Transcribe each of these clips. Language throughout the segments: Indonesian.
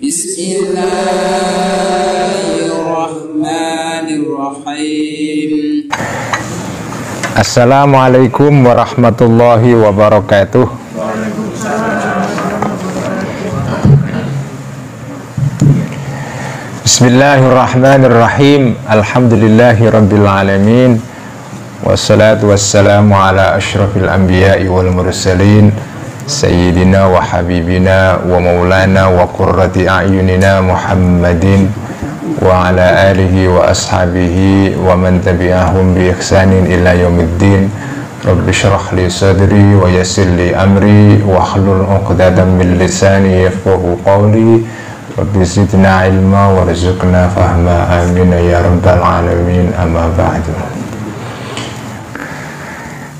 Bismillahirrahmanirrahim. Assalamualaikum warahmatullahi wabarakatuh. Bismillahirrahmanirrahim. Alhamdulillahi rabbil alamin. Wassalatu wassalamu ala ashrafil anbiya'i wal mursalin, Sayyidina wa habibina wa maulana wa qurrati a'yunina Muhammadin wa ala alihi wa ashabihi wa man tabi'ahum bi ihsanin ila yaumiddin. Rabbi shrah li sadri wa yassir li amri wa hlul 'uqdatam min lisani yafqahu qawli. Rabbi zidna ilma warzuqna fahma, amin ya rabbal alamin. Amma ba'du.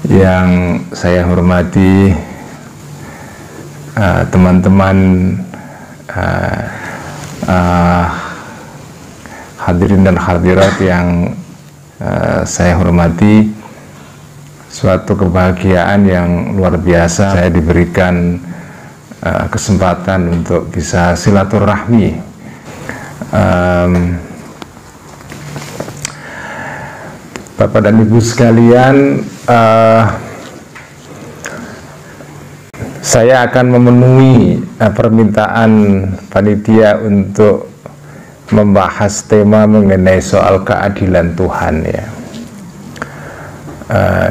Yang saya hormati teman-teman hadirin dan hadirat yang saya hormati, suatu kebahagiaan yang luar biasa saya diberikan kesempatan untuk bisa silaturahmi. Bapak dan Ibu sekalian, saya akan memenuhi permintaan panitia untuk membahas tema mengenai soal keadilan Tuhan, ya.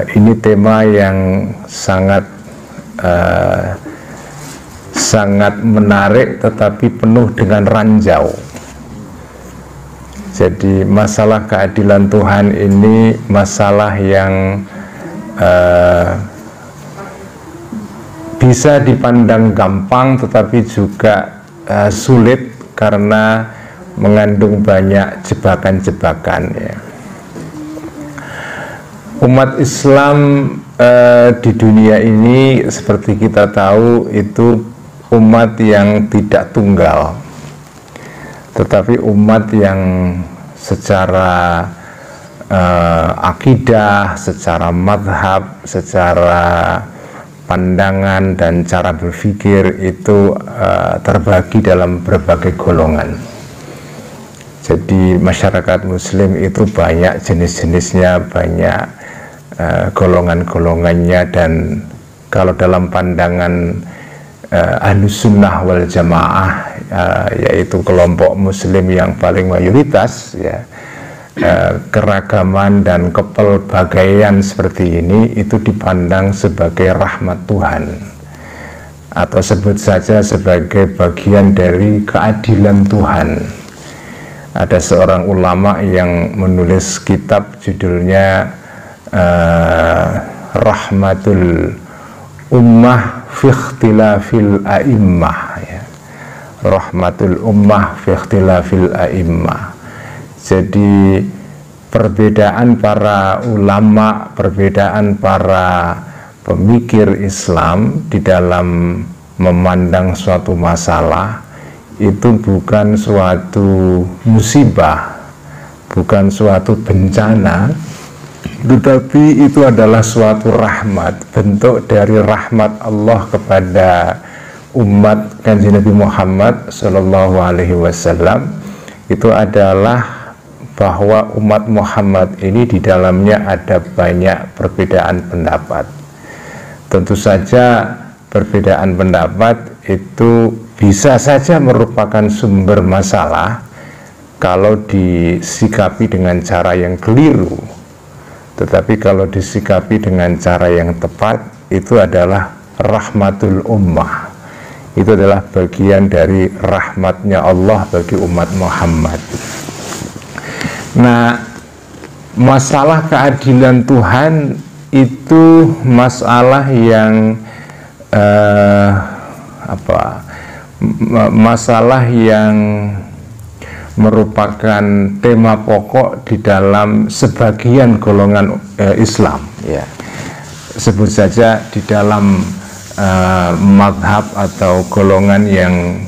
Ini tema yang sangat menarik tetapi penuh dengan ranjau. Jadi masalah keadilan Tuhan ini masalah yang bisa dipandang gampang tetapi juga sulit karena mengandung banyak jebakan-jebakan, ya. Umat Islam di dunia ini seperti kita tahu itu umat yang tidak tunggal, tetapi umat yang secara akidah, secara madhab, secara pandangan dan cara berpikir itu terbagi dalam berbagai golongan. Jadi masyarakat muslim itu banyak jenis-jenisnya, banyak golongan-golongannya, dan kalau dalam pandangan Ahlus Sunnah wal Jamaah, yaitu kelompok muslim yang paling mayoritas, ya, keragaman dan kepelbagaian seperti ini itu dipandang sebagai rahmat Tuhan, atau sebut saja sebagai bagian dari keadilan Tuhan. Ada seorang ulama yang menulis kitab judulnya Rahmatul Ummah fi ikhtilafil a'immah, ya. Rahmatul Ummah fi ikhtilafil a'immah. Jadi perbedaan para ulama, perbedaan para pemikir Islam di dalam memandang suatu masalah itu bukan suatu musibah, bukan suatu bencana, tetapi itu adalah suatu rahmat, bentuk dari rahmat Allah kepada umat Kanjeng Nabi Muhammad Sallallahu Alaihi Wasallam. Itu adalah bahwa umat Muhammad ini di dalamnya ada banyak perbedaan pendapat. Tentu saja perbedaan pendapat itu bisa saja merupakan sumber masalah kalau disikapi dengan cara yang keliru. Tetapi kalau disikapi dengan cara yang tepat, itu adalah rahmatul ummah. Itu adalah bagian dari rahmatnya Allah bagi umat Muhammad. Nah, masalah keadilan Tuhan itu masalah yang masalah yang merupakan tema pokok di dalam sebagian golongan Islam, ya. Sebut saja di dalam madhab atau golongan yang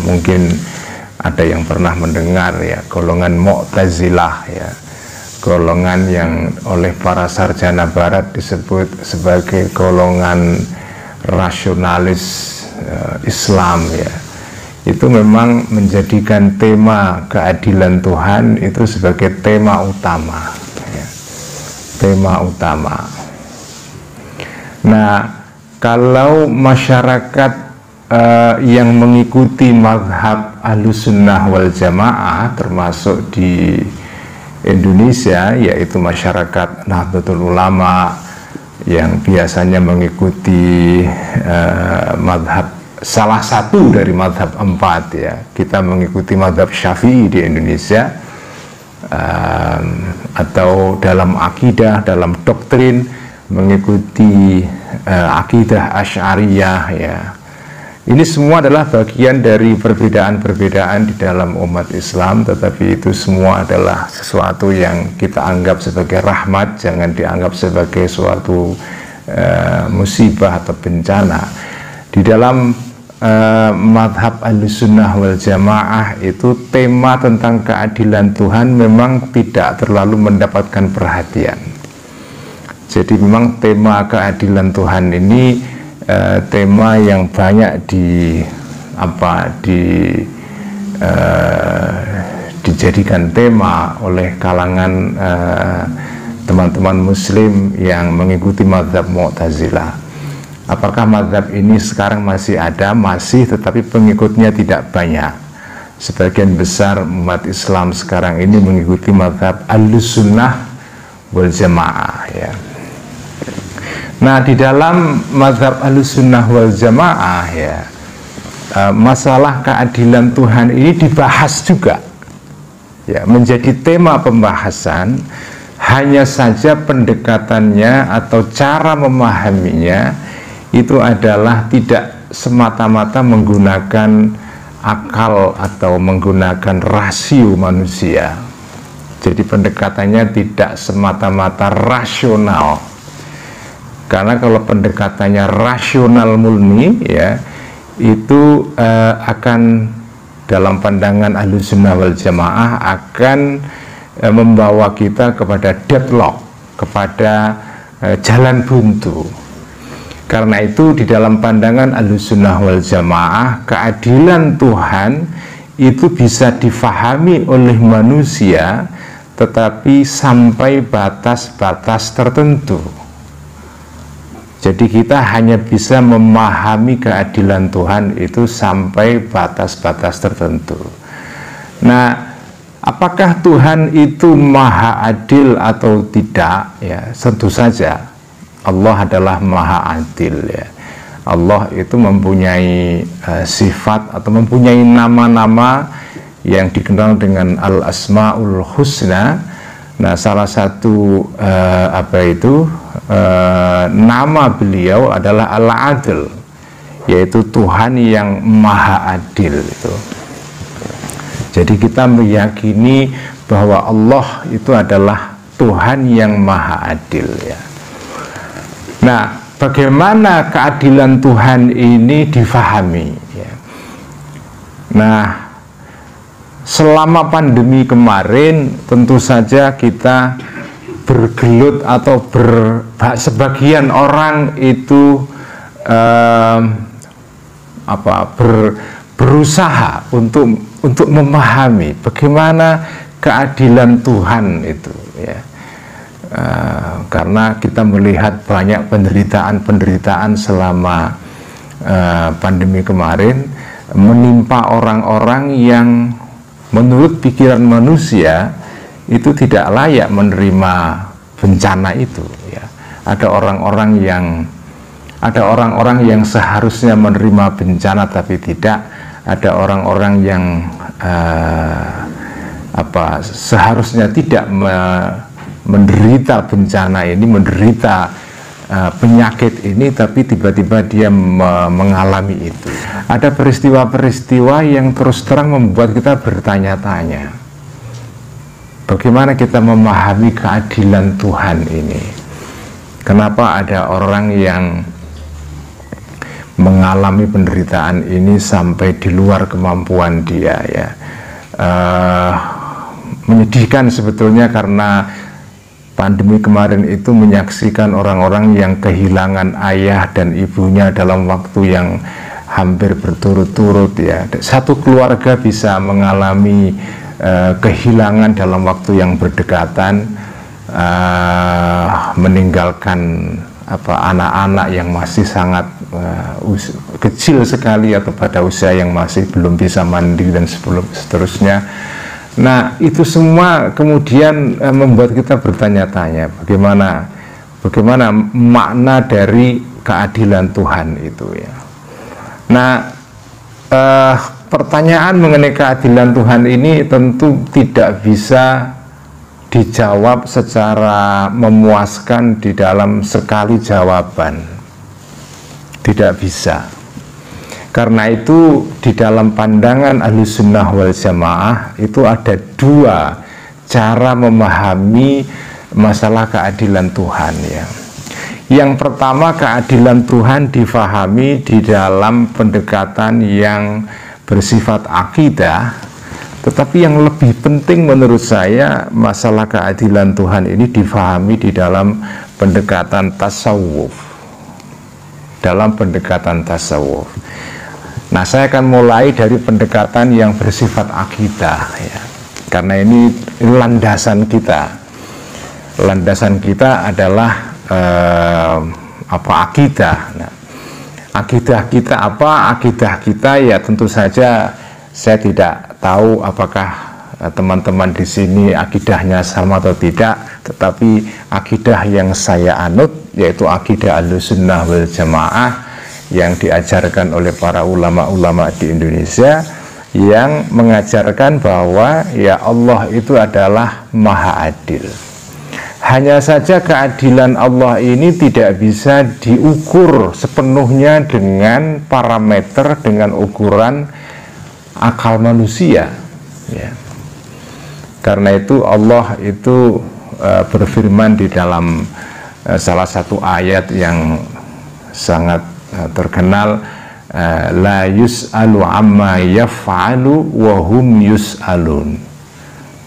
mungkin ada yang pernah mendengar, ya, golongan Mu'tazilah, ya, golongan yang oleh para sarjana barat disebut sebagai golongan rasionalis Islam, ya. itu memang menjadikan tema keadilan Tuhan itu sebagai tema utama, ya. Tema utama. Nah, kalau masyarakat yang mengikuti mazhab Ahlussunnah wal Jamaah, termasuk di Indonesia, yaitu masyarakat Nahdlatul Ulama yang biasanya mengikuti mazhab salah satu dari mazhab 4, ya, kita mengikuti mazhab Syafi'i di Indonesia, atau dalam akidah, dalam doktrin mengikuti akidah Asy'ariyah, ya. Ini semua adalah bagian dari perbedaan-perbedaan di dalam umat Islam, tetapi itu semua adalah sesuatu yang kita anggap sebagai rahmat, jangan dianggap sebagai suatu musibah atau bencana. Di dalam madhab Ahlussunnah wal Jamaah itu tema tentang keadilan Tuhan memang tidak terlalu mendapatkan perhatian. Jadi memang tema keadilan Tuhan ini tema yang banyak dijadikan tema oleh kalangan teman-teman Muslim yang mengikuti mazhab Mu'tazilah. Apakah mazhab ini sekarang masih ada? Masih, tetapi pengikutnya tidak banyak. Sebagian besar umat Islam sekarang ini mengikuti mazhab Ahlussunnah wal Jamaah, ya. Nah, di dalam mazhab Ahlussunnah wal Jamaah, ya, masalah keadilan Tuhan ini dibahas juga, ya, menjadi tema pembahasan. Hanya saja pendekatannya atau cara memahaminya itu adalah tidak semata-mata menggunakan akal atau menggunakan rasio manusia. Jadi pendekatannya tidak semata-mata rasional. Karena kalau pendekatannya rasional murni, ya, itu akan dalam pandangan Ahlussunnah wal Jamaah akan membawa kita kepada deadlock, kepada jalan buntu. Karena itu di dalam pandangan Ahlussunnah wal Jamaah, keadilan Tuhan itu bisa difahami oleh manusia, tetapi sampai batas-batas tertentu. Jadi kita hanya bisa memahami keadilan Tuhan itu sampai batas-batas tertentu. Nah, apakah Tuhan itu maha adil atau tidak? Ya, tentu saja. Allah adalah maha adil, ya. Allah itu mempunyai sifat atau mempunyai nama-nama yang dikenal dengan Al-Asma'ul Husna. Nah, salah satu nama beliau adalah Al-Adil, yaitu Tuhan yang maha adil itu. Jadi kita meyakini bahwa Allah itu adalah Tuhan yang maha adil, ya. Nah, bagaimana keadilan Tuhan ini difahami, ya? Nah, selama pandemi kemarin tentu saja kita bergelut atau sebagian orang itu berusaha untuk memahami bagaimana keadilan Tuhan itu, ya. Karena kita melihat banyak penderitaan selama pandemi kemarin menimpa orang-orang yang menurut pikiran manusia itu tidak layak menerima bencana itu, ya. Ada orang-orang yang seharusnya menerima bencana tapi tidak. Ada orang-orang yang seharusnya tidak menderita bencana ini, menderita penyakit ini, tapi tiba-tiba dia mengalami itu. Ada peristiwa-peristiwa yang terus terang membuat kita bertanya-tanya, bagaimana kita memahami keadilan Tuhan ini? Kenapa ada orang yang mengalami penderitaan ini sampai di luar kemampuan dia, ya? Menyedihkan sebetulnya, karena pandemi kemarin itu menyaksikan orang-orang yang kehilangan ayah dan ibunya dalam waktu yang hampir berturut-turut ya. Satu keluarga bisa mengalami kehilangan dalam waktu yang berdekatan, meninggalkan anak-anak yang masih sangat kecil sekali atau pada usia yang masih belum bisa mandi dan seterusnya. Nah, itu semua kemudian membuat kita bertanya-tanya bagaimana makna dari keadilan Tuhan itu ya. Nah, pertanyaan mengenai keadilan Tuhan ini tentu tidak bisa dijawab secara memuaskan di dalam sekali jawaban. Tidak bisa. Karena itu di dalam pandangan Ahlussunnah wal Jamaah itu ada dua cara memahami masalah keadilan Tuhan ya. Yang pertama, keadilan Tuhan difahami di dalam pendekatan yang bersifat akidah, tetapi yang lebih penting menurut saya masalah keadilan Tuhan ini difahami di dalam pendekatan tasawuf. Dalam pendekatan tasawuf. Nah, saya akan mulai dari pendekatan yang bersifat akidah ya. Karena ini landasan kita. Landasan kita adalah akidah. Nah, akidah kita apa? Akidah kita ya tentu saja saya tidak tahu apakah teman-teman di sini akidahnya sama atau tidak, tetapi akidah yang saya anut yaitu akidah Ahlussunnah wal Jamaah yang diajarkan oleh para ulama-ulama di Indonesia, yang mengajarkan bahwa ya Allah itu adalah maha adil. Hanya saja keadilan Allah ini tidak bisa diukur sepenuhnya dengan parameter, dengan ukuran akal manusia ya. Karena itu Allah itu berfirman di dalam salah satu ayat yang sangat terkenal, la yus'alu amma yaf'alu wa hum yus'alun.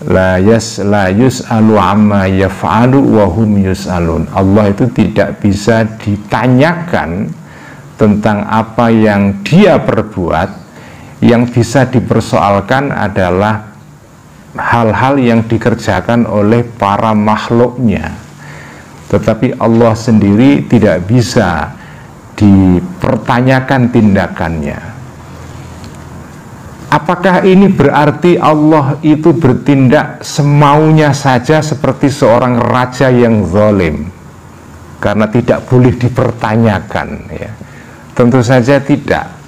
La yus'alu amma yaf'alu wa hum yus'alun. Allah itu tidak bisa ditanyakan tentang apa yang dia perbuat. Yang bisa dipersoalkan adalah hal-hal yang dikerjakan oleh para makhluknya, tetapi Allah sendiri tidak bisa dipertanyakan tindakannya. Apakah ini berarti Allah itu bertindak semaunya saja seperti seorang raja yang zalim karena tidak boleh dipertanyakan ya? Tentu saja tidak.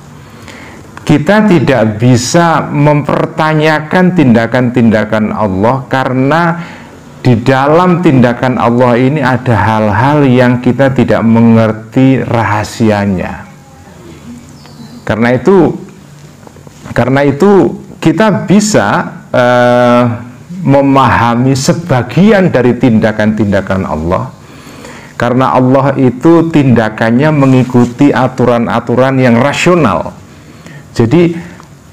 Kita tidak bisa mempertanyakan tindakan-tindakan Allah karena di dalam tindakan Allah ini ada hal-hal yang kita tidak mengerti rahasianya. Karena itu kita bisa memahami sebagian dari tindakan-tindakan Allah, karena Allah itu tindakannya mengikuti aturan-aturan yang rasional. Jadi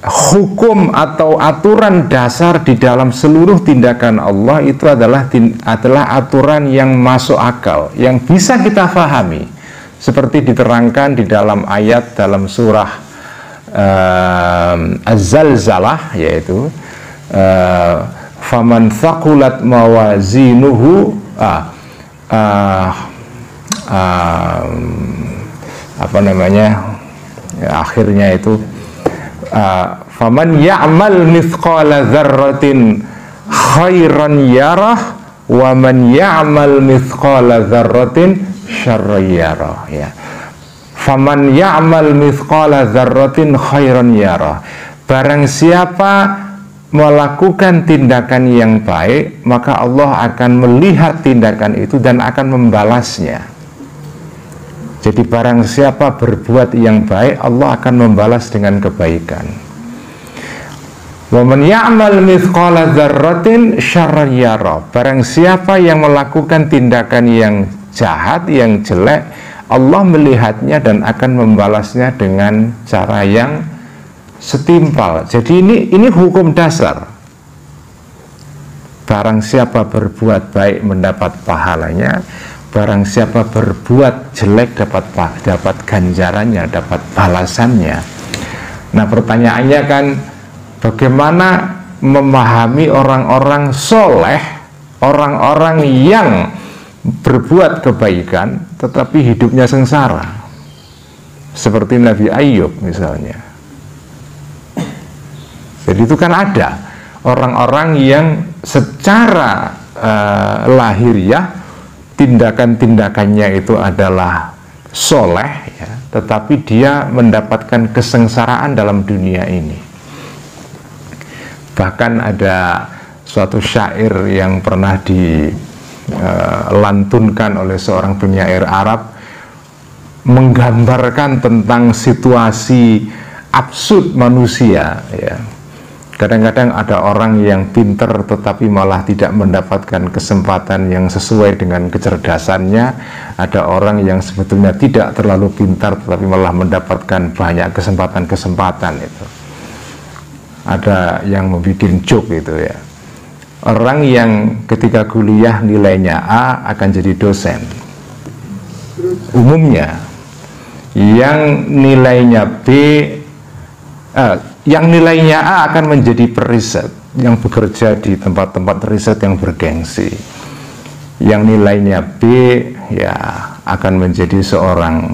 hukum atau aturan dasar di dalam seluruh tindakan Allah itu adalah aturan yang masuk akal, yang bisa kita fahami, seperti diterangkan di dalam ayat dalam surah Az-Zalzalah, yaitu faman thaqulat mawazinuhu akhirnya itu faman ya'mal mithqala dzarratin khairan yarah wa man ya'mal mithqala dzarratin syarran yarah ya. Faman ya'mal mithqala dzarratin khairan yarah. Barang siapa melakukan tindakan yang baik, maka Allah akan melihat tindakan itu dan akan membalasnya. Jadi barang siapa berbuat yang baik, Allah akan membalas dengan kebaikan. Wa man ya'mal mithqala dzarratin syarran yara. Barang siapa yang melakukan tindakan yang jahat, yang jelek, Allah melihatnya dan akan membalasnya dengan cara yang setimpal. Jadi ini hukum dasar. Barang siapa berbuat baik mendapat pahalanya, barang siapa berbuat jelek dapat ganjarannya, dapat balasannya. Nah, pertanyaannya kan, bagaimana memahami orang-orang soleh, orang-orang yang berbuat kebaikan tetapi hidupnya sengsara, seperti Nabi Ayub misalnya. Jadi itu kan ada orang-orang yang secara lahiriah tindakan-tindakannya itu adalah soleh, ya, tetapi dia mendapatkan kesengsaraan dalam dunia ini. Bahkan ada suatu syair yang pernah dilantunkan oleh seorang penyair Arab, menggambarkan tentang situasi absurd manusia, ya. Kadang-kadang ada orang yang pinter tetapi malah tidak mendapatkan kesempatan yang sesuai dengan kecerdasannya. Ada orang yang sebetulnya tidak terlalu pintar tetapi malah mendapatkan banyak kesempatan-kesempatan itu. Ada yang membuat joke itu, ya. Orang yang ketika kuliah nilainya A akan jadi dosen umumnya. Yang nilainya B, yang nilainya A akan menjadi periset yang bekerja di tempat-tempat riset yang bergengsi. Yang nilainya B, ya, akan menjadi seorang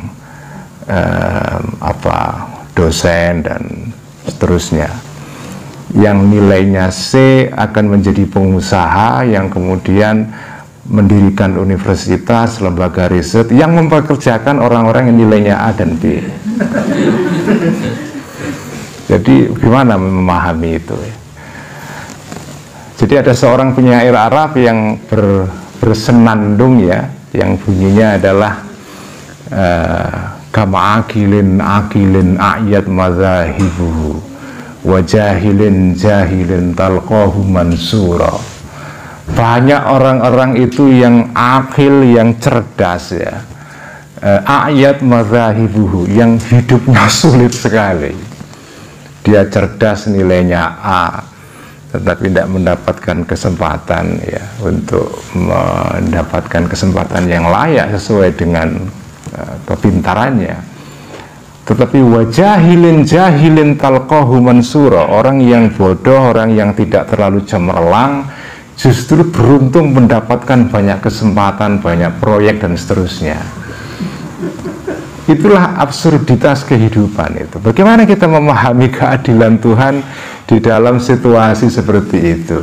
dosen dan seterusnya. Yang nilainya C akan menjadi pengusaha yang kemudian mendirikan universitas, lembaga riset yang mempekerjakan orang-orang yang nilainya A dan B. Jadi gimana memahami itu, ya? Jadi ada seorang penyair Arab yang bersenandung, ya, yang bunyinya adalah kama akilin a'yad mazahibuhu wa jahilin talqahu mansura. Banyak orang-orang itu yang akil, yang cerdas, ya, a'yad mazahibuhu, yang hidupnya sulit sekali. Dia cerdas, nilainya A, tetapi tidak mendapatkan kesempatan, ya, untuk mendapatkan kesempatan yang layak sesuai dengan kepintarannya. Tetapi jahilin talqahu mansura, orang yang bodoh, orang yang tidak terlalu cemerlang, justru beruntung mendapatkan banyak kesempatan, banyak proyek dan seterusnya. Itulah absurditas kehidupan itu. Bagaimana kita memahami keadilan Tuhan di dalam situasi seperti itu?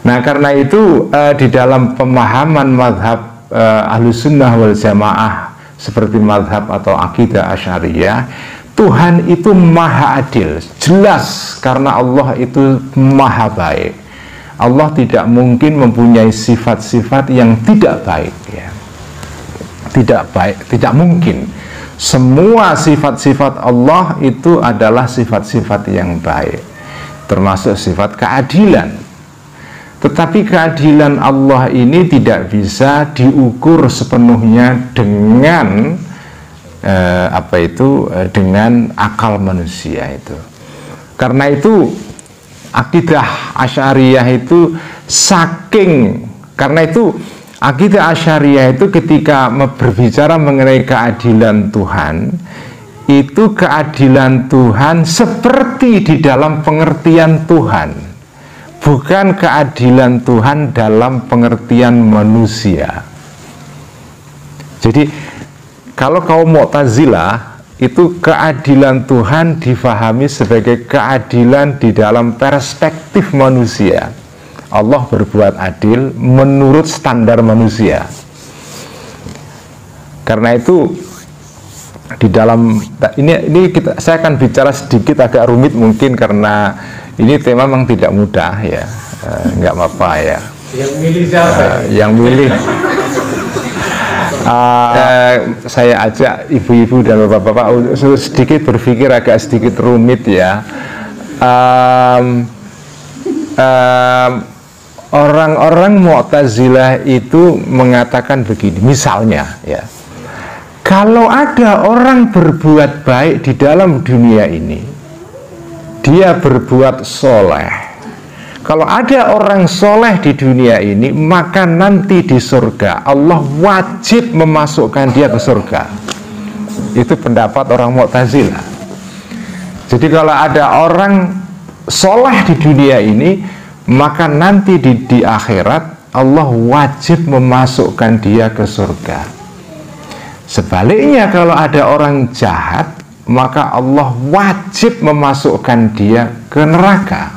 Nah, karena itu di dalam pemahaman mazhab Ahlussunnah wal Jamaah seperti mazhab atau akidah Asy'ariyah, Tuhan itu maha adil, jelas, karena Allah itu maha baik. Allah tidak mungkin mempunyai sifat-sifat yang tidak baik, ya. Tidak baik, tidak mungkin. Semua sifat-sifat Allah itu adalah sifat-sifat yang baik, termasuk sifat keadilan. Tetapi keadilan Allah ini tidak bisa diukur sepenuhnya dengan dengan akal manusia itu. Karena itu akidah Asy'ariyah itu akidah Asy'ariyah itu ketika berbicara mengenai keadilan Tuhan, itu keadilan Tuhan seperti di dalam pengertian Tuhan, bukan keadilan Tuhan dalam pengertian manusia. Jadi kalau kaum Mu'tazilah itu keadilan Tuhan difahami sebagai keadilan di dalam perspektif manusia. Allah berbuat adil menurut standar manusia. Karena itu di dalam saya akan bicara sedikit agak rumit mungkin karena ini tema memang tidak mudah, ya. Nggak apa-apa, ya. Yang milih siapa? Yang milih saya ajak ibu-ibu dan bapak-bapak sedikit berpikir agak sedikit rumit, ya. Orang-orang Mu'tazilah itu mengatakan begini, misalnya, ya, kalau ada orang berbuat baik di dalam dunia ini, dia berbuat soleh, kalau ada orang soleh di dunia ini, maka nanti di surga Allah wajib memasukkan dia ke surga. Itu pendapat orang Mu'tazilah. Jadi kalau ada orang soleh di dunia ini, maka nanti di akhirat Allah wajib memasukkan dia ke surga. Sebaliknya kalau ada orang jahat, maka Allah wajib memasukkan dia ke neraka.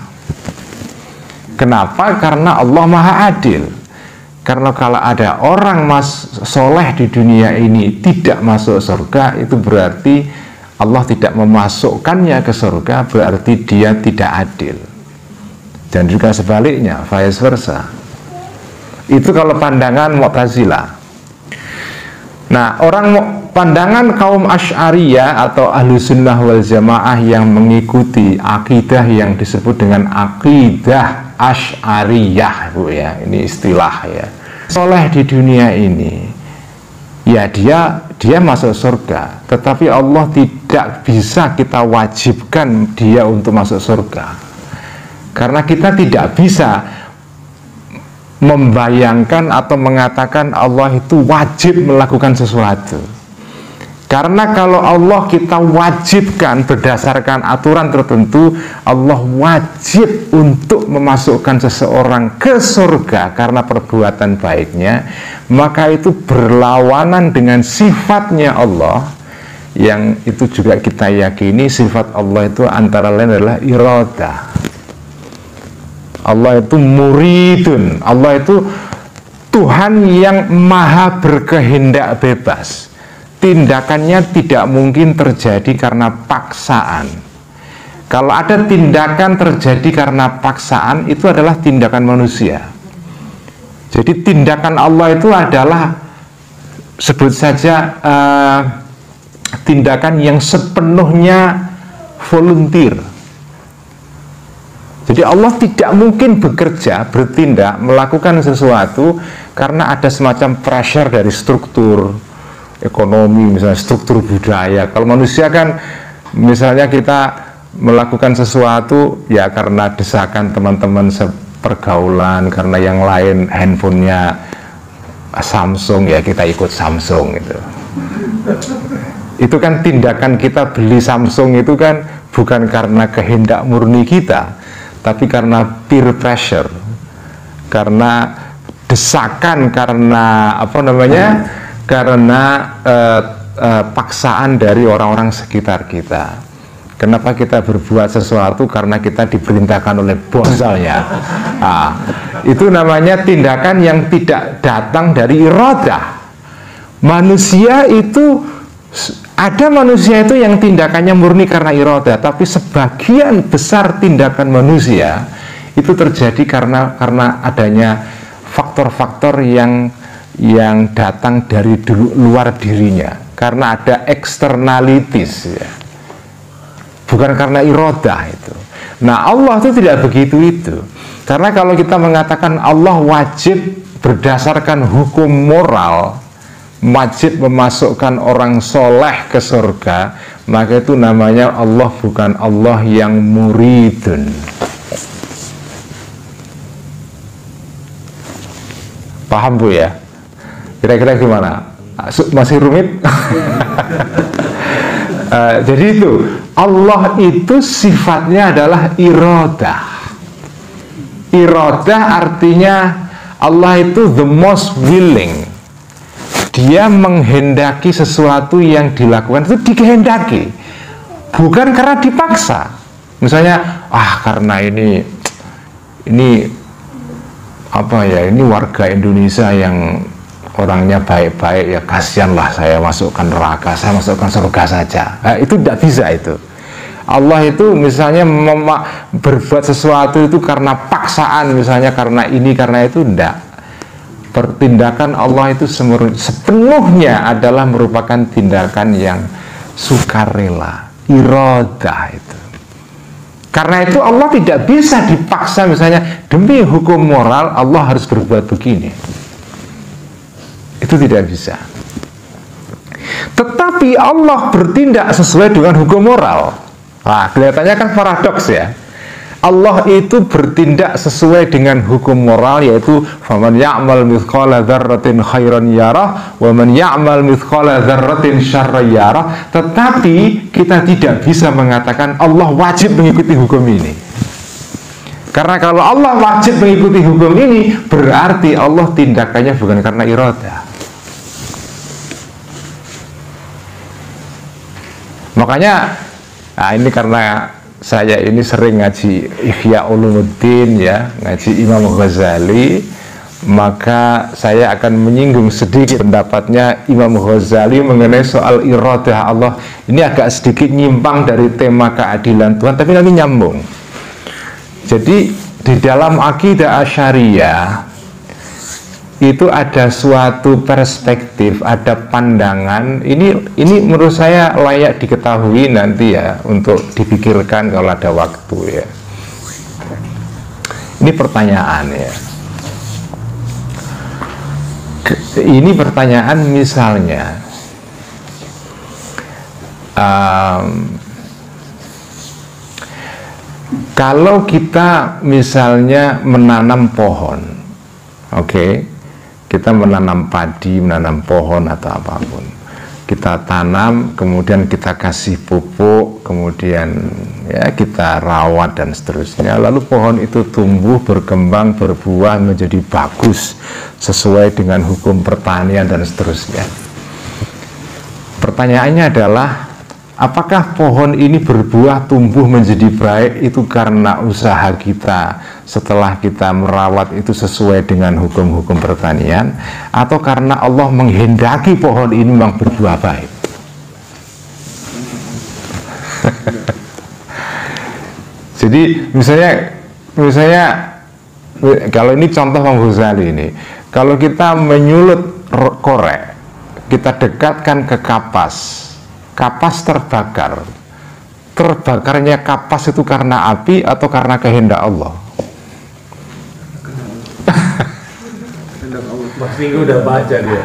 Kenapa? Karena Allah Maha Adil. Karena kalau ada orang soleh di dunia ini tidak masuk surga, itu berarti Allah tidak memasukkannya ke surga, berarti dia tidak adil. Dan juga sebaliknya, vice versa. Itu kalau pandangan Mu'tazilah. Nah, pandangan kaum Asy'ariyah atau Ahlussunnah wal Jamaah yang mengikuti akidah yang disebut dengan akidah Asy'ariyah, Bu ya. Ini istilah ya. Soleh di dunia ini, ya dia masuk surga, tetapi Allah tidak bisa kita wajibkan dia untuk masuk surga. Karena kita tidak bisa membayangkan atau mengatakan Allah itu wajib melakukan sesuatu. Karena kalau Allah kita wajibkan berdasarkan aturan tertentu, Allah wajib untuk memasukkan seseorang ke surga karena perbuatan baiknya, maka itu berlawanan dengan sifatnya Allah, yang itu juga kita yakini sifat Allah itu antara lain adalah iradah. Allah itu muridun, Allah itu Tuhan yang maha berkehendak bebas. Tindakannya tidak mungkin terjadi karena paksaan. Kalau ada tindakan terjadi karena paksaan, itu adalah tindakan manusia. Jadi tindakan Allah itu adalah sebut saja tindakan yang sepenuhnya volunteer. Jadi Allah tidak mungkin bekerja, bertindak, melakukan sesuatu karena ada semacam pressure dari struktur ekonomi, misalnya struktur budaya. Kalau manusia kan, misalnya kita melakukan sesuatu ya karena desakan teman-teman sepergaulan, karena yang lain handphonenya Samsung, ya kita ikut Samsung gitu. Itu kan tindakan kita beli Samsung itu kan bukan karena kehendak murni kita, tapi karena peer pressure, karena desakan, karena apa namanya, karena paksaan dari orang-orang sekitar kita. Kenapa kita berbuat sesuatu? Karena kita diperintahkan oleh bos misalnya. Nah, itu namanya tindakan yang tidak datang dari iradah. Manusia itu, ada manusia itu yang tindakannya murni karena iradah, tapi sebagian besar tindakan manusia itu terjadi karena adanya faktor-faktor yang datang dari luar dirinya, karena ada externalities ya. Bukan karena iradah itu. Nah, Allah itu tidak begitu itu. Karena kalau kita mengatakan Allah wajib berdasarkan hukum moral, wajib memasukkan orang soleh ke surga, maka itu namanya Allah bukan Allah yang muridun. Paham Bu ya? Kira-kira gimana? Masih rumit? Jadi itu, Allah itu sifatnya adalah iradah. Iradah artinya Allah itu the most willing. Dia menghendaki sesuatu yang dilakukan itu dikehendaki, bukan karena dipaksa. Misalnya, karena ini apa ya, ini warga Indonesia yang orangnya baik-baik, ya kasihanlah saya masukkan neraka, saya masukkan surga saja. Nah, itu tidak bisa itu. Allah itu misalnya berbuat sesuatu itu karena paksaan, misalnya karena ini, karena itu, tidak. Pertindakan Allah itu sepenuhnya adalah merupakan tindakan yang sukarela, iradah itu. Karena itu Allah tidak bisa dipaksa, misalnya demi hukum moral Allah harus berbuat begini. Itu tidak bisa. Tetapi Allah bertindak sesuai dengan hukum moral. Nah, kelihatannya kan paradoks ya. Allah itu bertindak sesuai dengan hukum moral, yaitu faman ya'mal mithqala dzarratin khairan yarah wa man ya'mal mithqala dzarratin syarran yarah. Tetapi kita tidak bisa mengatakan Allah wajib mengikuti hukum ini. Karena kalau Allah wajib mengikuti hukum ini, berarti Allah tindakannya bukan karena iradah. Makanya, nah ini karena saya ini sering ngaji Ihya Ulumuddin ya, ngaji Imam Ghazali, maka saya akan menyinggung sedikit pendapatnya Imam Ghazali mengenai soal iradah Allah. Ini agak sedikit nyimpang dari tema keadilan Tuhan, tapi nanti nyambung. Jadi di dalam akidah Asy'ariyah itu ada suatu perspektif, ada pandangan. Ini menurut saya layak diketahui nanti ya, untuk dipikirkan kalau ada waktu ya. Ini pertanyaan ya. Ini pertanyaan misalnya, kalau kita misalnya menanam pohon, oke? Kita menanam padi, menanam pohon atau apapun, kita tanam, kemudian kita kasih pupuk, kemudian ya kita rawat dan seterusnya, lalu pohon itu tumbuh, berkembang, berbuah, menjadi bagus sesuai dengan hukum pertanian dan seterusnya. Pertanyaannya adalah, apakah pohon ini berbuah, tumbuh menjadi baik itu karena usaha kita setelah kita merawat itu sesuai dengan hukum-hukum pertanian, atau karena Allah menghendaki pohon ini memang berbuah baik? Jadi misalnya kalau ini contoh Imam Ghazali ini, kalau kita menyulut korek, kita dekatkan ke kapas, kapas terbakar. Terbakarnya kapas itu karena api atau karena kehendak Allah? Mas Minggu udah baca dia.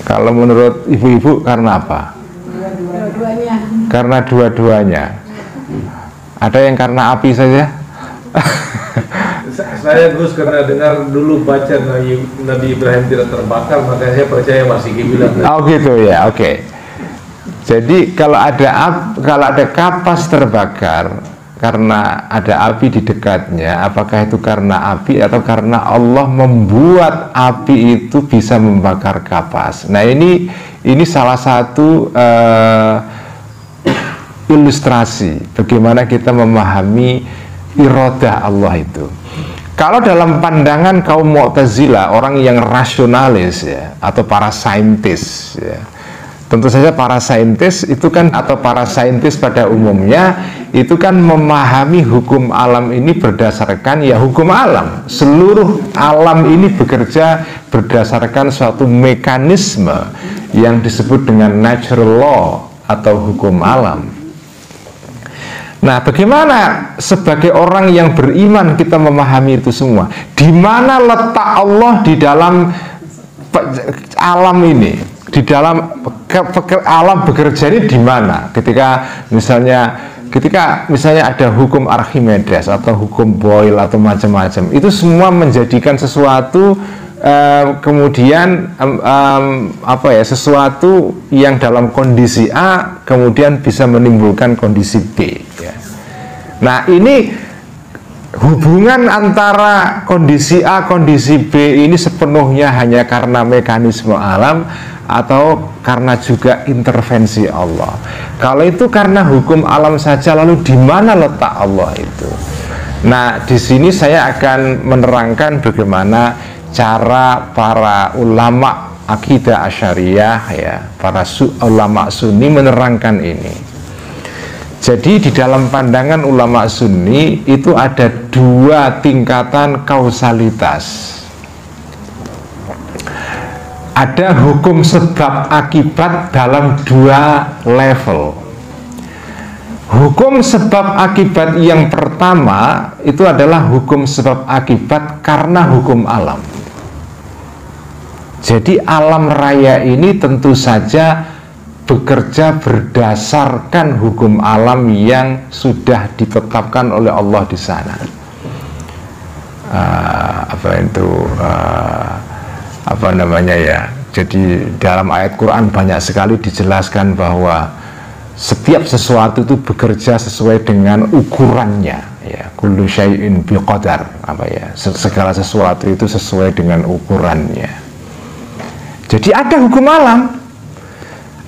Kalau menurut ibu-ibu karena apa? Dua-duanya. Karena dua-duanya. Ada yang karena api saja? Saya Gus karena dengar dulu baca Nabi Ibrahim tidak terbakar, makanya saya percaya Mas Iki bilang. Oh gitu ya, oke. Jadi kalau ada kapas terbakar karena ada api di dekatnya, apakah itu karena api atau karena Allah membuat api itu bisa membakar kapas? Nah ini salah satu ilustrasi bagaimana kita memahami iradah Allah itu. Kalau dalam pandangan kaum Mu'tazilah, orang yang rasionalis ya, atau para saintis ya, tentu saja para saintis itu kan, atau para saintis pada umumnya itu kan memahami hukum alam ini berdasarkan ya hukum alam. Seluruh alam ini bekerja berdasarkan suatu mekanisme yang disebut dengan natural law atau hukum alam. Nah, bagaimana sebagai orang yang beriman kita memahami itu semua? Di mana letak Allah di dalam alam ini? Di dalam alam bekerja ini di mana? Ketika misalnya ada hukum Archimedes atau hukum Boyle atau macam-macam, itu semua menjadikan sesuatu kemudian sesuatu yang dalam kondisi A kemudian bisa menimbulkan kondisi B ya. Nah ini hubungan antara kondisi A kondisi B ini sepenuhnya hanya karena mekanisme alam atau karena juga intervensi Allah? Kalau itu karena hukum alam saja, lalu di mana letak Allah itu? Nah di sini saya akan menerangkan bagaimana cara para ulama akidah Asy'ariyah ya, para ulama Sunni menerangkan ini. Jadi di dalam pandangan ulama Sunni itu ada dua tingkatan kausalitas. Ada hukum sebab akibat dalam dua level. Hukum sebab akibat yang pertama itu adalah hukum sebab akibat karena hukum alam. Jadi alam raya ini tentu saja bekerja berdasarkan hukum alam yang sudah ditetapkan oleh Allah di sana. Apa namanya ya? Jadi dalam ayat Quran banyak sekali dijelaskan bahwa setiap sesuatu itu bekerja sesuai dengan ukurannya, ya. Kullu syai'in biqadar, segala sesuatu itu sesuai dengan ukurannya. Jadi ada hukum alam,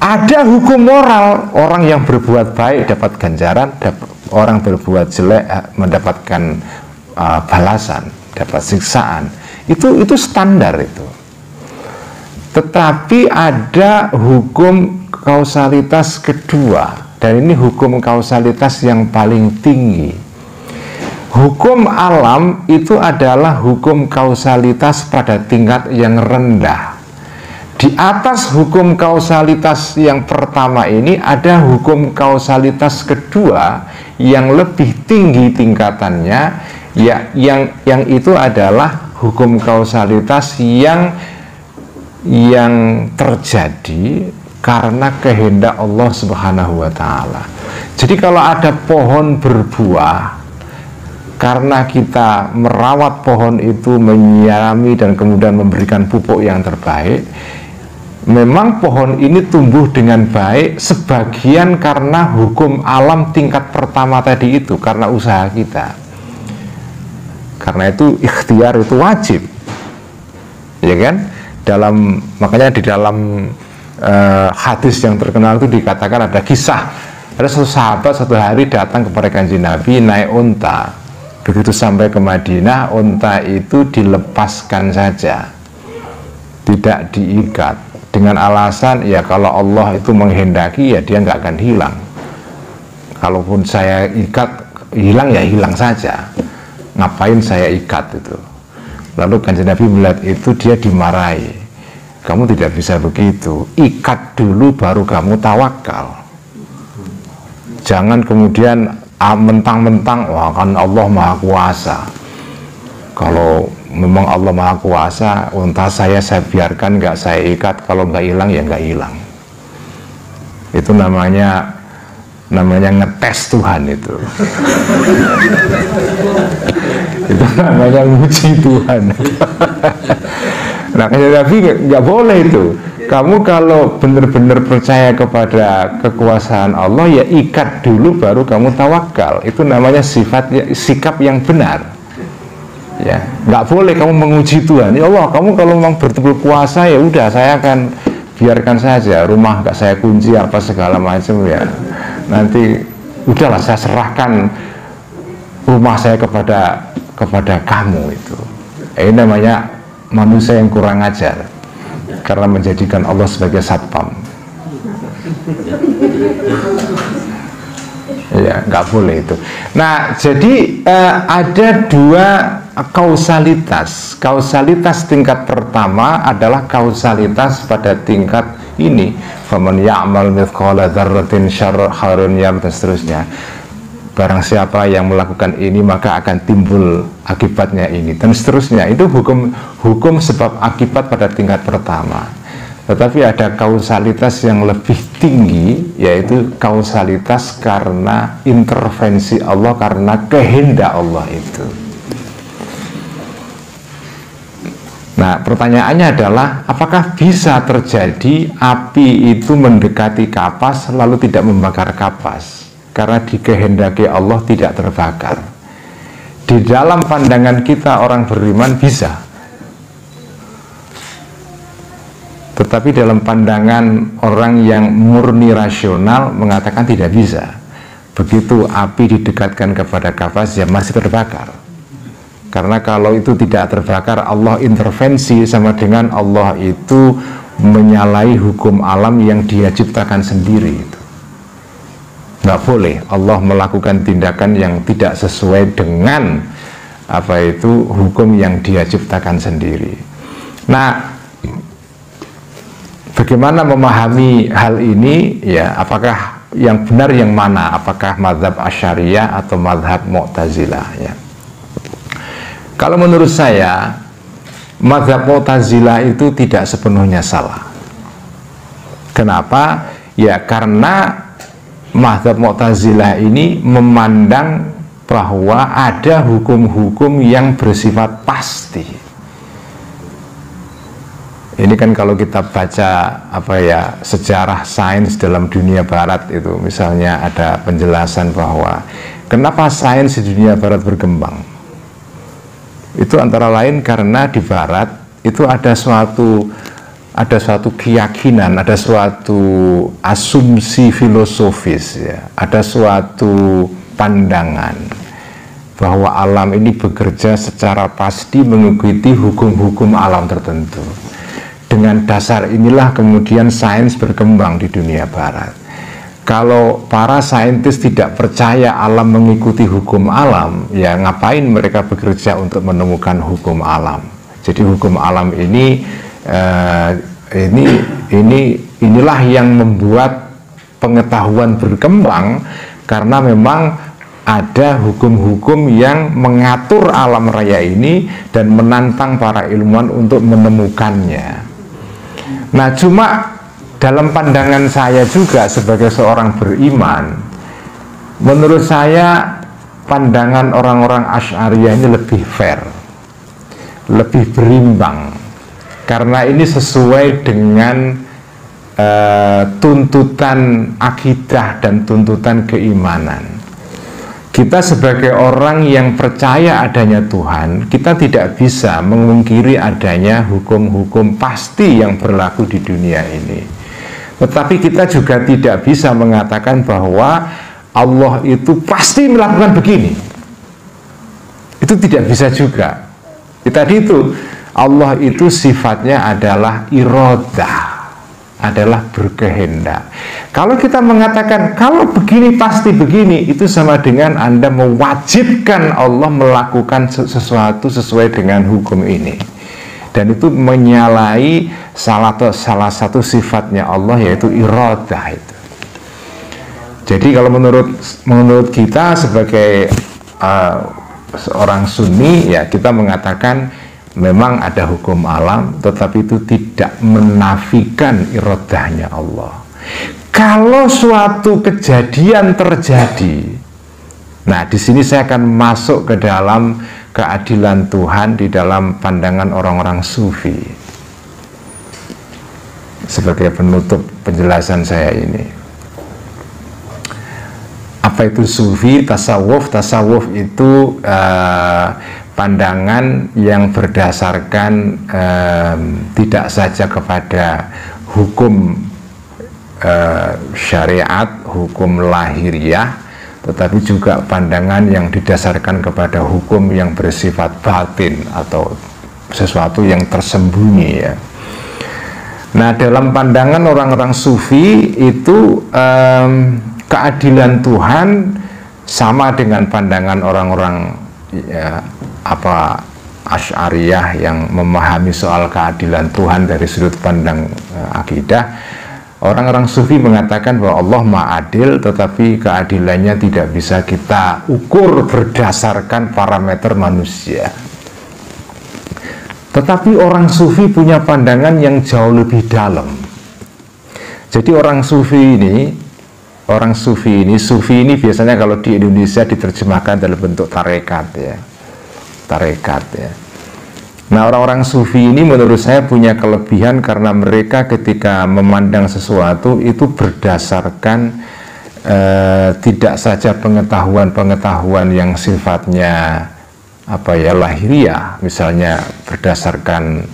ada hukum moral. Orang yang berbuat baik dapat ganjaran, orang berbuat jelek mendapatkan balasan, dapat siksaan. Itu standar itu. Tetapi ada hukum kausalitas kedua, dan ini hukum kausalitas yang paling tinggi. Hukum alam itu adalah hukum kausalitas pada tingkat yang rendah. Di atas hukum kausalitas yang pertama ini ada hukum kausalitas kedua yang lebih tinggi tingkatannya, ya, yang itu adalah hukum kausalitas yang terjadi karena kehendak Allah Subhanahu wa Ta'ala. Jadi kalau ada pohon berbuah, karena kita merawat pohon itu, menyirami dan kemudian memberikan pupuk yang terbaik, memang pohon ini tumbuh dengan baik sebagian karena hukum alam tingkat pertama tadi itu, karena usaha kita. Karena itu ikhtiar itu wajib, ya kan? Makanya di dalam hadis yang terkenal itu dikatakan, ada kisah, ada satu sahabat satu hari datang kepada Kanjeng Nabi naik unta. Begitu sampai ke Madinah, unta itu dilepaskan saja, tidak diikat, dengan alasan ya kalau Allah itu menghendaki ya dia nggak akan hilang. Kalaupun saya ikat hilang ya hilang saja, ngapain saya ikat itu. Lalu Kanjeng Nabi melihat itu, dia dimarahi. Kamu tidak bisa begitu, ikat dulu baru kamu tawakal. Jangan kemudian mentang-mentang wah kan Allah Maha Kuasa. Kalau memang Allah Maha Kuasa, unta saya biarkan, nggak saya ikat, kalau nggak hilang ya nggak hilang. Itu namanya ngetes Tuhan itu. Itu namanya nguji Tuhan. Nah, tapi nggak boleh itu. Kamu kalau benar-benar percaya kepada kekuasaan Allah, ya ikat dulu baru kamu tawakal. Itu namanya sikap yang benar. Ya, nggak boleh kamu menguji Tuhan. Ya Allah, kamu kalau memang betul kuasa ya udah, saya akan biarkan saja rumah nggak saya kunci apa segala macam ya. Nanti udahlah saya serahkan rumah saya kepada kamu itu. Ini namanya manusia yang kurang ajar karena menjadikan Allah sebagai satpam. Ya, nggak boleh itu. Nah, jadi ada dua kausalitas. Kausalitas tingkat pertama adalah kausalitas pada tingkat ini, faman ya'mal mithqala dzarratin syarran yarah, dan seterusnya. Barang siapa yang melakukan ini maka akan timbul akibatnya ini, dan seterusnya. Itu hukum sebab akibat pada tingkat pertama. Tetapi ada kausalitas yang lebih tinggi, yaitu kausalitas karena intervensi Allah, karena kehendak Allah itu. Nah, pertanyaannya adalah apakah bisa terjadi api itu mendekati kapas lalu tidak membakar kapas karena dikehendaki Allah tidak terbakar. Di dalam pandangan kita orang beriman bisa, tetapi dalam pandangan orang yang murni rasional mengatakan tidak bisa. Begitu api didekatkan kepada kapas ya masih terbakar. Karena kalau itu tidak terbakar, Allah intervensi, sama dengan Allah itu menyalahi hukum alam yang dia ciptakan sendiri itu. Nggak boleh Allah melakukan tindakan yang tidak sesuai dengan hukum yang dia ciptakan sendiri. Nah, bagaimana memahami hal ini ya? Apakah yang benar yang mana? Apakah mazhab Asy'ariyah atau mazhab Mu'tazilah ya? Kalau menurut saya, mazhab Mu'tazilah itu tidak sepenuhnya salah. Kenapa? Ya karena mazhab Mu'tazilah ini memandang bahwa ada hukum-hukum yang bersifat pasti. Ini kan kalau kita baca sejarah sains dalam dunia barat itu, misalnya ada penjelasan bahwa kenapa sains di dunia barat berkembang. Itu antara lain karena di barat itu ada suatu keyakinan, ada suatu asumsi filosofis, ya, ada suatu pandangan bahwa alam ini bekerja secara pasti mengikuti hukum-hukum alam tertentu. Dengan dasar inilah kemudian sains berkembang di dunia barat. Kalau para saintis tidak percaya alam mengikuti hukum alam, ya ngapain mereka bekerja untuk menemukan hukum alam? Jadi hukum alam inilah yang membuat pengetahuan berkembang, karena memang ada hukum-hukum yang mengatur alam raya ini dan menantang para ilmuwan untuk menemukannya. Nah, cuma dalam pandangan saya juga sebagai seorang beriman, menurut saya pandangan orang-orang Asy'ariyah ini lebih fair, lebih berimbang, karena ini sesuai dengan tuntutan akidah dan tuntutan keimanan. Kita sebagai orang yang percaya adanya Tuhan, kita tidak bisa memungkiri adanya hukum-hukum pasti yang berlaku di dunia ini. Tetapi kita juga tidak bisa mengatakan bahwa Allah itu pasti melakukan begini. Itu tidak bisa juga. Tadi itu, Allah itu sifatnya adalah iradah, adalah berkehendak. Kalau kita mengatakan kalau begini pasti begini, itu sama dengan Anda mewajibkan Allah melakukan sesuatu sesuai dengan hukum ini, dan itu menyalahi salah satu sifatnya Allah, yaitu iradah itu. Jadi kalau menurut kita sebagai seorang Sunni, ya kita mengatakan memang ada hukum alam, tetapi itu tidak menafikan iradahnya Allah. Kalau suatu kejadian terjadi, nah di sini saya akan masuk ke dalam keadilan Tuhan di dalam pandangan orang-orang sufi. Sebagai penutup penjelasan saya ini, apa itu sufi? Tasawuf. Tasawuf itu pandangan yang berdasarkan tidak saja kepada hukum syariat, hukum lahiriah, tetapi juga pandangan yang didasarkan kepada hukum yang bersifat batin atau sesuatu yang tersembunyi, ya. Nah, dalam pandangan orang-orang sufi itu keadilan Tuhan sama dengan pandangan orang-orang Asy'ariyah yang memahami soal keadilan Tuhan dari sudut pandang akidah. Orang-orang sufi mengatakan bahwa Allah Maha Adil, tetapi keadilannya tidak bisa kita ukur berdasarkan parameter manusia. Tetapi orang sufi punya pandangan yang jauh lebih dalam. Jadi sufi ini biasanya kalau di Indonesia diterjemahkan dalam bentuk tarekat, ya. Tarekat, ya. Nah, orang-orang sufi ini menurut saya punya kelebihan karena mereka ketika memandang sesuatu itu berdasarkan tidak saja pengetahuan yang sifatnya lahiriah, misalnya berdasarkan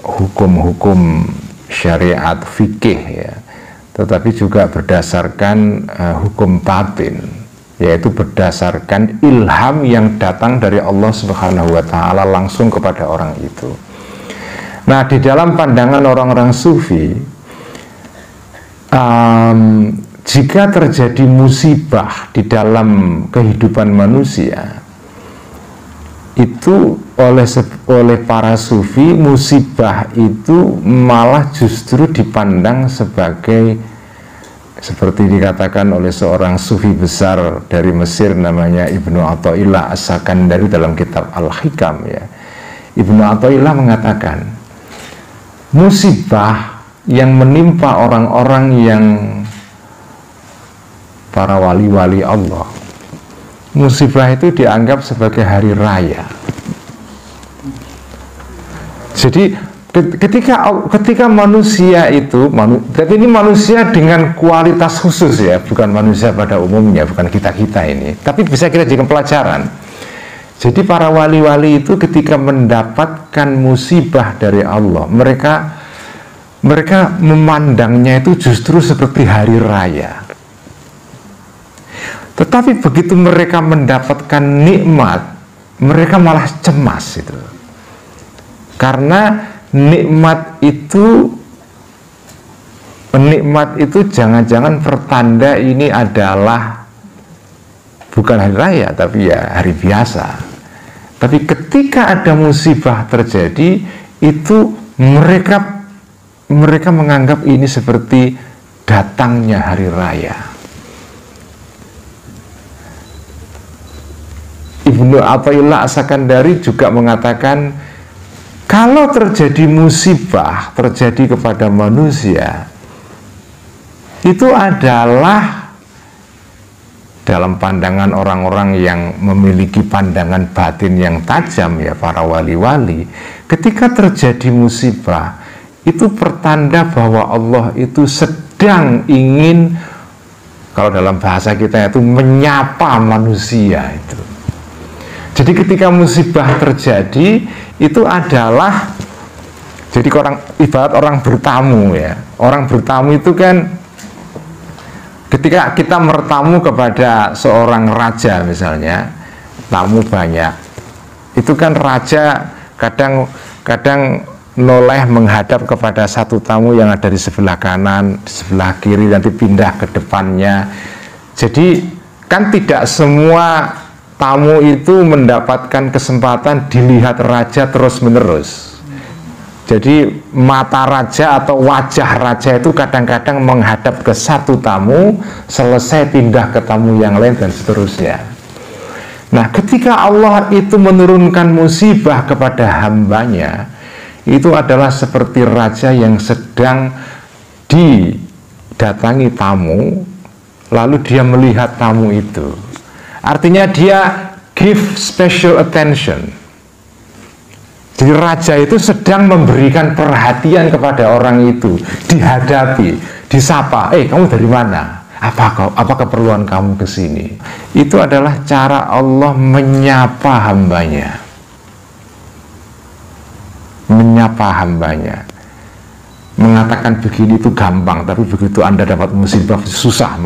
hukum-hukum syariat fikih, ya, tetapi juga berdasarkan hukum batin, yaitu berdasarkan ilham yang datang dari Allah Subhanahu wa Ta'ala langsung kepada orang itu. Nah, di dalam pandangan orang-orang sufi, jika terjadi musibah di dalam kehidupan manusia, itu oleh para sufi, musibah itu malah justru dipandang sebagai, seperti dikatakan oleh seorang sufi besar dari Mesir namanya Ibnu Athaillah As-Sakandari dalam kitab Al-Hikam, ya. Ibnu Athaillah mengatakan musibah yang menimpa orang-orang yang para wali-wali Allah. Musibah itu dianggap sebagai hari raya. Jadi ketika manusia itu, tapi ini manusia dengan kualitas khusus ya, bukan manusia pada umumnya, bukan kita-kita ini, tapi bisa kita jadikan pelajaran. Jadi para wali-wali itu ketika mendapatkan musibah dari Allah, mereka memandangnya itu justru seperti hari raya. Tetapi begitu mereka mendapatkan nikmat, mereka malah cemas itu. Karena nikmat itu jangan-jangan pertanda ini adalah bukan hari raya, tapi ya hari biasa. Tapi ketika ada musibah terjadi, itu mereka menganggap ini seperti datangnya hari raya. Ibnu Athaillah As-Sakandari juga mengatakan, kalau terjadi musibah terjadi kepada manusia, itu adalah dalam pandangan orang-orang yang memiliki pandangan batin yang tajam ya, para wali-wali, ketika terjadi musibah itu pertanda bahwa Allah itu sedang ingin, kalau dalam bahasa kita itu menyapa manusia itu. Jadi ketika musibah terjadi itu adalah, jadi ibarat orang bertamu ya. Orang bertamu itu kan ketika kita bertamu kepada seorang raja misalnya, tamu banyak, itu kan raja kadang noleh menghadap kepada satu tamu yang ada di sebelah kanan, di sebelah kiri, nanti pindah ke depannya. Jadi kan tidak semua tamu itu mendapatkan kesempatan dilihat raja terus menerus. Jadi mata raja atau wajah raja itu kadang-kadang menghadap ke satu tamu, selesai pindah ke tamu yang lain dan seterusnya. Nah, ketika Allah itu menurunkan musibah kepada hambanya, itu adalah seperti raja yang sedang didatangi tamu, lalu dia melihat tamu itu. Artinya dia give special attention. Jadi raja itu sedang memberikan perhatian kepada orang itu, dihadapi, disapa, kamu dari mana? Apa keperluan kamu ke sini? Itu adalah cara Allah menyapa hambanya. Menyapa hambanya. Mengatakan begini itu gampang, tapi begitu Anda dapat musibah susah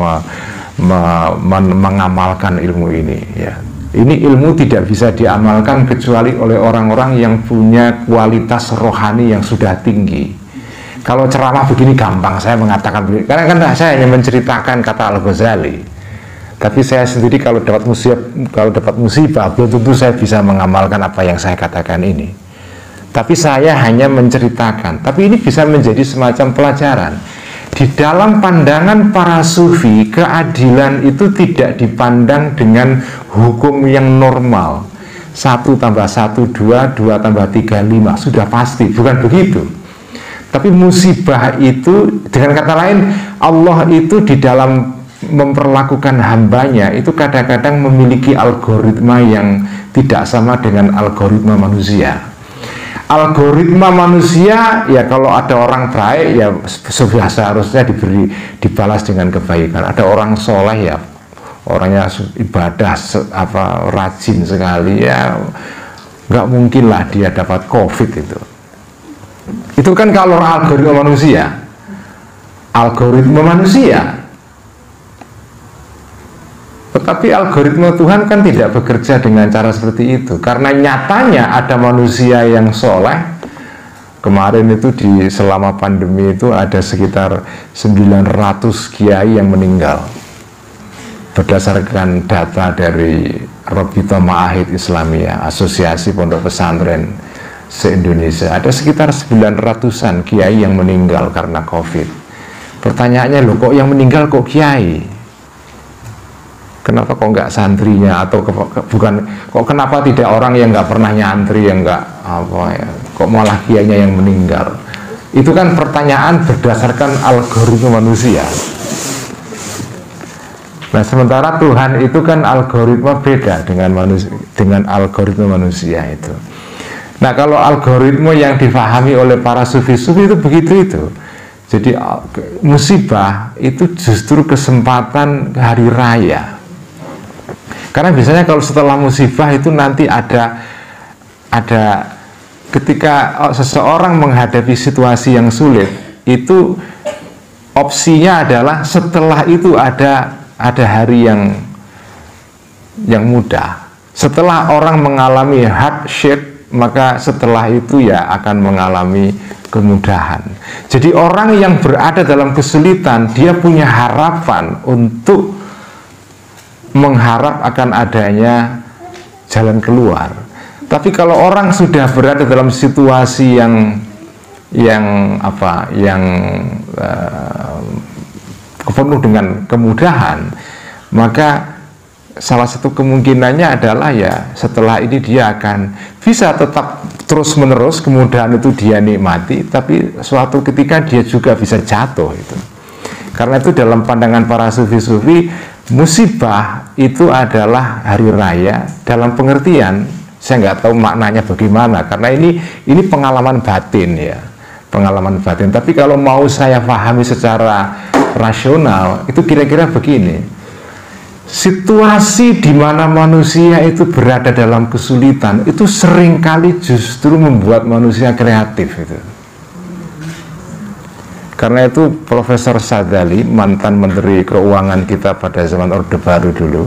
mengamalkan ilmu ini ya. Ini ilmu tidak bisa diamalkan kecuali oleh orang-orang yang punya kualitas rohani yang sudah tinggi. Kalau ceramah begini gampang, saya mengatakan begini, karena kan saya hanya menceritakan kata Al-Ghazali. Tapi saya sendiri kalau dapat musibah, belum tentu saya bisa mengamalkan apa yang saya katakan ini. Tapi saya hanya menceritakan. Tapi ini bisa menjadi semacam pelajaran. Di dalam pandangan para sufi, keadilan itu tidak dipandang dengan hukum yang normal. 1 tambah 1, 2, 2 tambah 3, 5. Sudah pasti, bukan begitu. Tapi musibah itu, dengan kata lain, Allah itu di dalam memperlakukan hambanya, itu kadang-kadang memiliki algoritma yang tidak sama dengan algoritma manusia. Algoritma manusia ya, kalau ada orang baik ya sudah seharusnya dibalas dengan kebaikan. Ada orang soleh ya, orangnya ibadah rajin sekali ya, nggak mungkin lah dia dapat COVID itu. Itu kan kalau algoritma manusia. Tetapi algoritma Tuhan kan tidak bekerja dengan cara seperti itu. Karena nyatanya ada manusia yang soleh. Kemarin itu selama pandemi itu ada sekitar 900 kiai yang meninggal. Berdasarkan data dari Rabita Ma'ahid Islamiyah, Asosiasi Pondok Pesantren se-Indonesia, ada sekitar 900-an kiai yang meninggal karena COVID. Pertanyaannya, loh kok yang meninggal kok kiai? Kenapa kok nggak santrinya, atau kenapa tidak orang yang nggak pernah nyantri, yang nggak kok malah kiainya yang meninggal? Itu kan pertanyaan berdasarkan algoritma manusia. Nah, sementara Tuhan itu kan algoritma beda dengan manusia, dengan algoritma manusia itu. Nah, kalau algoritma yang difahami oleh para sufi-sufi itu begitu itu. Jadi musibah itu justru kesempatan hari raya. Karena biasanya kalau setelah musibah itu nanti ada ketika seseorang menghadapi situasi yang sulit, itu opsinya adalah setelah itu ada hari yang mudah. Setelah orang mengalami hardship, maka setelah itu ya akan mengalami kemudahan. Jadi orang yang berada dalam kesulitan, dia punya harapan untuk mengharap akan adanya jalan keluar. Tapi kalau orang sudah berada dalam situasi yang penuh dengan kemudahan, maka salah satu kemungkinannya adalah ya setelah ini dia akan bisa tetap terus menerus kemudahan itu dia nikmati, tapi suatu ketika dia juga bisa jatuh itu. Karena itu dalam pandangan para sufi-sufi, musibah itu adalah hari raya dalam pengertian, saya nggak tahu maknanya bagaimana, karena ini pengalaman batin ya, pengalaman batin. Tapi kalau mau saya pahami secara rasional, itu kira-kira begini: situasi di mana manusia itu berada dalam kesulitan itu seringkali justru membuat manusia kreatif itu. Karena itu Profesor Sadzali, mantan Menteri Keuangan kita pada zaman Orde Baru dulu,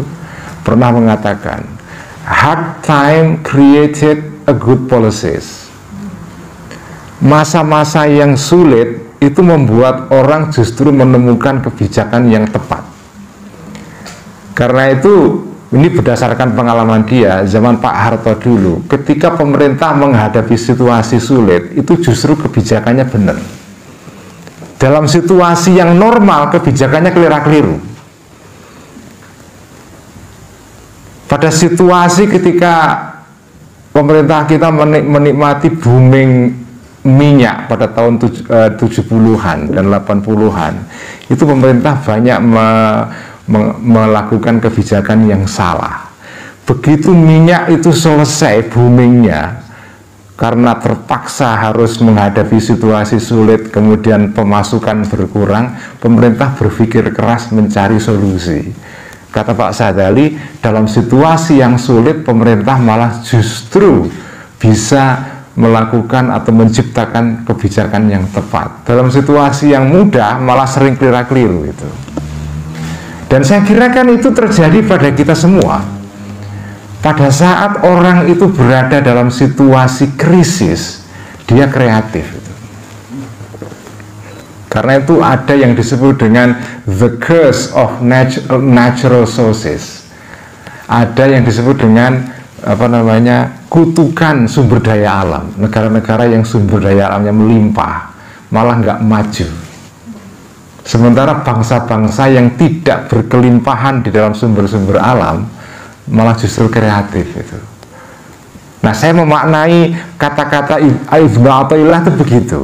pernah mengatakan, hard time created a good policies. Masa-masa yang sulit itu membuat orang justru menemukan kebijakan yang tepat. Karena itu, ini berdasarkan pengalaman dia, zaman Pak Harto dulu, ketika pemerintah menghadapi situasi sulit, itu justru kebijakannya benar. Dalam situasi yang normal, kebijakannya keliru. Pada situasi ketika pemerintah kita menikmati booming minyak pada tahun 70-an dan 80-an, itu pemerintah banyak melakukan kebijakan yang salah. Begitu minyak itu selesai boomingnya, karena terpaksa harus menghadapi situasi sulit, kemudian pemasukan berkurang, pemerintah berpikir keras mencari solusi. Kata Pak Sadzali, dalam situasi yang sulit, pemerintah malah justru bisa melakukan atau menciptakan kebijakan yang tepat. Dalam situasi yang mudah, malah sering keliru itu. Dan saya kira kan itu terjadi pada kita semua. Pada saat orang itu berada dalam situasi krisis, dia kreatif itu. Karena itu ada yang disebut dengan the curse of natural sources. Ada yang disebut dengan kutukan sumber daya alam. Negara-negara yang sumber daya alamnya melimpah malah nggak maju. Sementara bangsa-bangsa yang tidak berkelimpahan di dalam sumber-sumber alam malah justru kreatif itu. Nah, saya memaknai kata-kata Ibnu Athaillah itu begitu.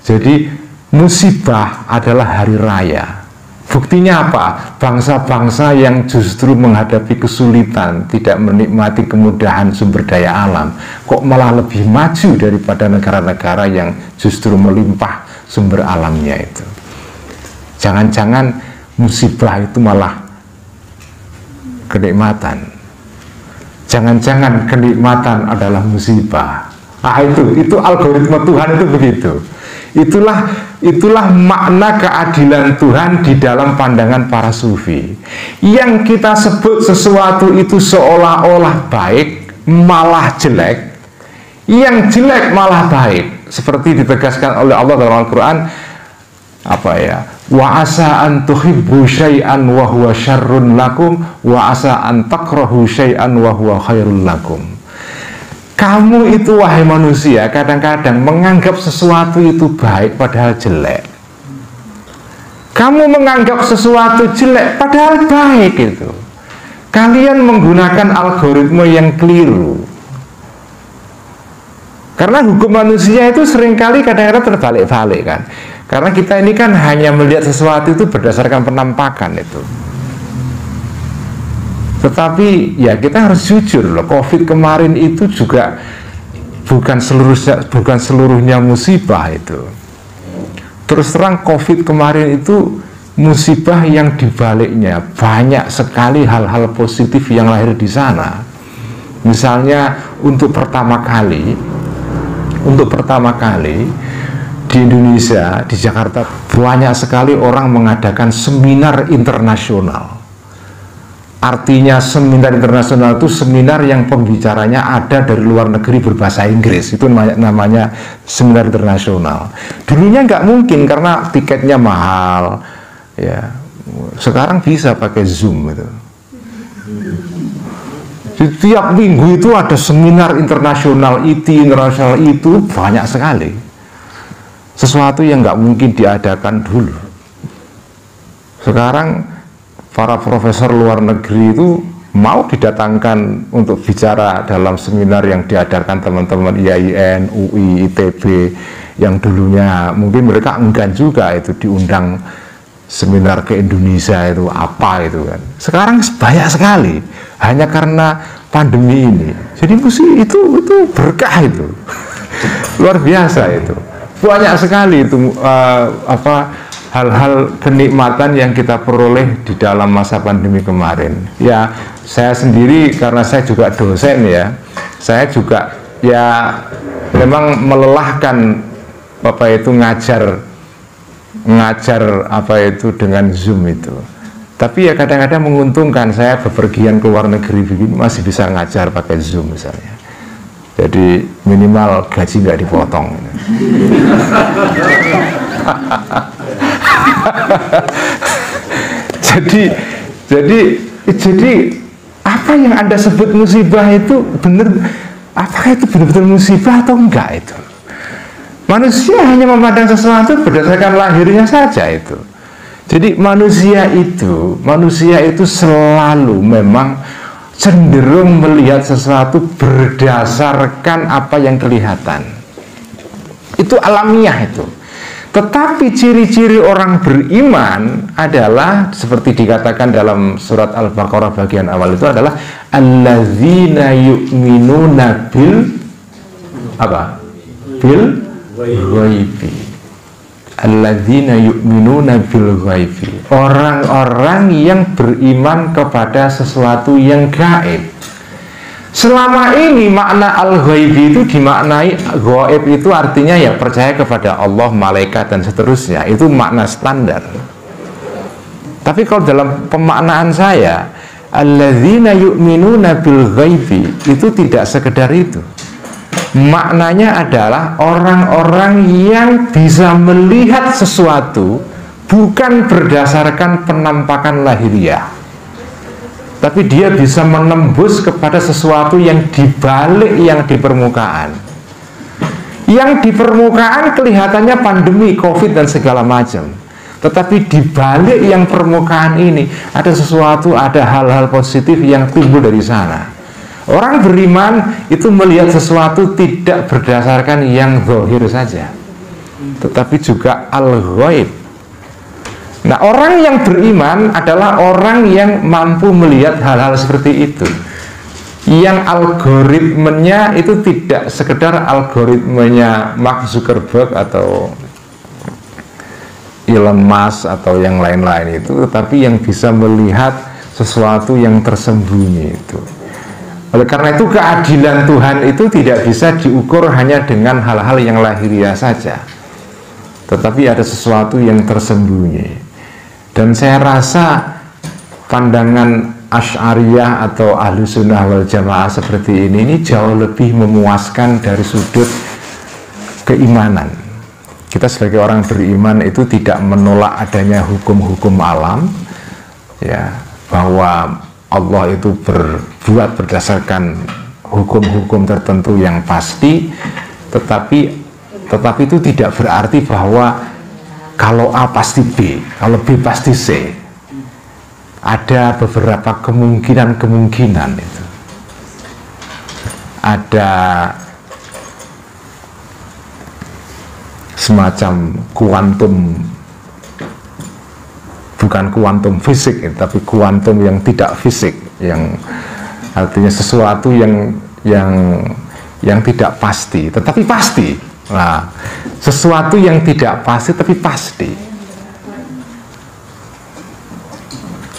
Jadi musibah adalah hari raya. Buktinya apa? Bangsa-bangsa yang justru menghadapi kesulitan, tidak menikmati kemudahan sumber daya alam, kok malah lebih maju daripada negara-negara yang justru melimpah sumber alamnya itu. Jangan-jangan musibah itu malah kenikmatan. Jangan-jangan kenikmatan adalah musibah. Nah, itu algoritma Tuhan itu begitu. Itulah makna keadilan Tuhan di dalam pandangan para sufi. Yang kita sebut sesuatu itu seolah-olah baik, malah jelek. Yang jelek malah baik. Seperti ditegaskan oleh Allah dalam Al-Quran, wa asa an tuhibbu syai'an wa huwa syarrun lakum wa asa an takrahu syai'an wa huwa khairul lakum. Kamu itu wahai manusia kadang-kadang menganggap sesuatu itu baik padahal jelek. Kamu menganggap sesuatu jelek padahal baik itu. Kalian menggunakan algoritma yang keliru. Karena hukum manusia itu seringkali kadang-kadang terbalik-balik kan. Karena kita ini kan hanya melihat sesuatu itu berdasarkan penampakan itu. Tetapi ya kita harus jujur loh, COVID kemarin itu juga bukan seluruhnya musibah itu. Terus terang COVID kemarin itu musibah yang dibaliknya banyak sekali hal-hal positif yang lahir di sana. Misalnya untuk pertama kali di Indonesia, di Jakarta banyak sekali orang mengadakan seminar internasional. Artinya seminar internasional itu seminar yang pembicaranya ada dari luar negeri berbahasa Inggris. Itu namanya seminar internasional. Dulunya nggak mungkin karena tiketnya mahal. Ya, sekarang bisa pakai Zoom gitu. Setiap minggu itu ada seminar internasional internasional itu banyak sekali. Sesuatu yang nggak mungkin diadakan dulu. Sekarang para profesor luar negeri itu mau didatangkan untuk bicara dalam seminar yang diadakan teman-teman IAIN, UI, ITB yang dulunya mungkin mereka enggan juga itu diundang seminar ke Indonesia itu apa itu kan. Sekarang banyak sekali hanya karena pandemi ini. Jadi itu berkah itu. Luar biasa itu. Banyak sekali itu hal-hal kenikmatan yang kita peroleh di dalam masa pandemi kemarin. Ya, saya sendiri karena saya juga dosen ya. Saya juga ya memang melelahkan ngajar apa itu dengan Zoom itu. Tapi ya kadang-kadang menguntungkan, saya bepergian ke luar negeri begini masih bisa ngajar pakai Zoom misalnya. Jadi minimal gaji nggak dipotong. jadi apa yang Anda sebut musibah itu benar, apakah itu benar-benar musibah atau enggak itu? Manusia hanya memandang sesuatu berdasarkan lahirnya saja itu. Jadi manusia itu selalu memang cenderung melihat sesuatu berdasarkan apa yang kelihatan. Itu alamiah itu. Tetapi ciri-ciri orang beriman adalah seperti dikatakan dalam surat Al-Baqarah bagian awal itu adalah alladzina yu'minuna bil ghaibi. Alladzina yu'minuna bil ghaibi. Orang-orang yang beriman kepada sesuatu yang gaib. Selama ini makna al-ghaibi itu dimaknai gaib itu artinya ya percaya kepada Allah, malaikat dan seterusnya. Itu makna standar. Tapi kalau dalam pemaknaan saya, alladzina yu'minuna bil ghaibi itu tidak sekedar itu. Maknanya adalah orang-orang yang bisa melihat sesuatu bukan berdasarkan penampakan lahiriah, tapi dia bisa menembus kepada sesuatu yang dibalik yang di permukaan. Yang di permukaan kelihatannya pandemi, COVID dan segala macam. Tetapi di balik yang permukaan ini ada sesuatu, ada hal-hal positif yang timbul dari sana. Orang beriman itu melihat sesuatu tidak berdasarkan yang zahir saja, tetapi juga al-ghaib. Nah, orang yang beriman adalah orang yang mampu melihat hal-hal seperti itu. Yang algoritmenya itu tidak sekedar algoritmenya Mark Zuckerberg atau Elon Musk atau yang lain-lain itu, tetapi yang bisa melihat sesuatu yang tersembunyi itu. Oleh karena itu keadilan Tuhan itu tidak bisa diukur hanya dengan hal-hal yang lahiriah saja, tetapi ada sesuatu yang tersembunyi. Dan saya rasa pandangan Asy'ariyah atau Ahlu Sunnah wal Jamaah seperti ini jauh lebih memuaskan dari sudut keimanan. Kita sebagai orang beriman itu tidak menolak adanya hukum-hukum alam, ya, bahwa Allah itu berbuat berdasarkan hukum-hukum tertentu yang pasti, tetapi itu tidak berarti bahwa kalau A pasti B, kalau B pasti C. Ada beberapa kemungkinan itu. Ada semacam kuantum, bukan kuantum fisik, tapi kuantum yang tidak fisik, yang artinya sesuatu yang tidak pasti, tetapi pasti. Nah, sesuatu yang tidak pasti tapi pasti.